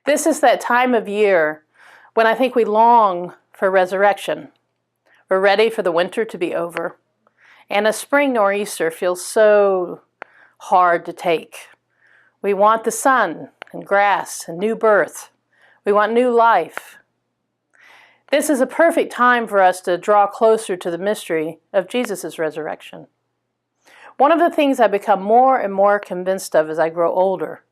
This is that time of year when I think we long for resurrection. We're ready for the winter to be over, and a spring nor'easter feels so hard to take. We want the sun and grass and new birth. We want new life. This is a perfect time for us to draw closer to the mystery of Jesus' resurrection. One of the things I become more and more convinced of as I grow older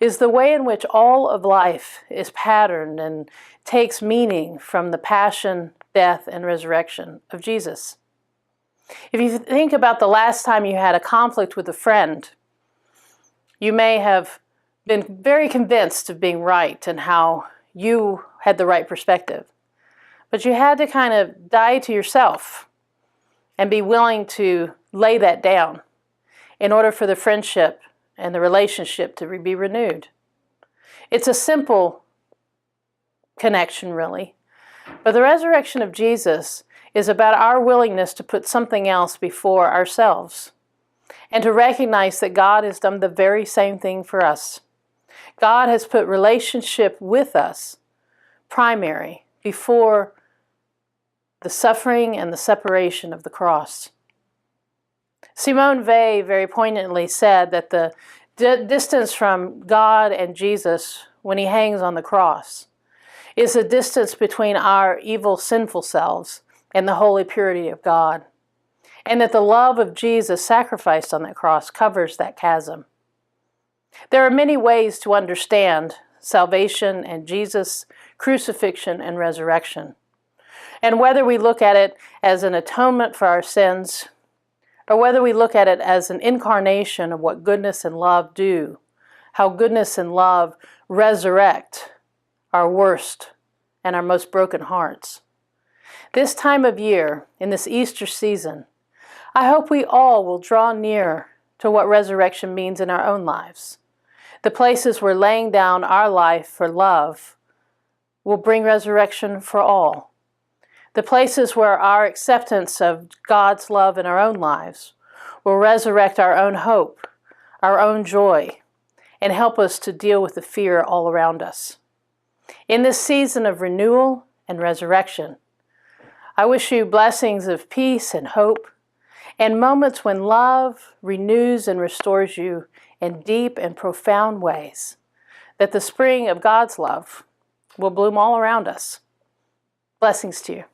is the way in which all of life is patterned and takes meaning from the passion, death, and resurrection of Jesus. If you think about the last time you had a conflict with a friend, you may have been very convinced of being right and how you had the right perspective. But you had to kind of die to yourself and be willing to lay that down in order for the friendship and the relationship to be renewed. It's a simple connection, really. But the resurrection of Jesus is about our willingness to put something else before ourselves and to recognize that God has done the very same thing for us. God has put relationship with us primary before the suffering and the separation of the cross. Simone Weil very poignantly said that the distance from God and Jesus when he hangs on the cross is the distance between our evil, sinful selves and the holy purity of God, and that the love of Jesus sacrificed on that cross covers that chasm. There are many ways to understand salvation and Jesus' crucifixion and resurrection. And whether we look at it as an atonement for our sins, or whether we look at it as an incarnation of what goodness and love do, how goodness and love resurrect our worst and our most broken hearts. This time of year, in this Easter season, I hope we all will draw near to what resurrection means in our own lives. The places where laying down our life for love will bring resurrection for all. The places where our acceptance of God's love in our own lives will resurrect our own hope, our own joy, and help us to deal with the fear all around us. In this season of renewal and resurrection, I wish you blessings of peace and hope, and moments when love renews and restores you in deep and profound ways, that the spring of God's love will bloom all around us. Blessings to you.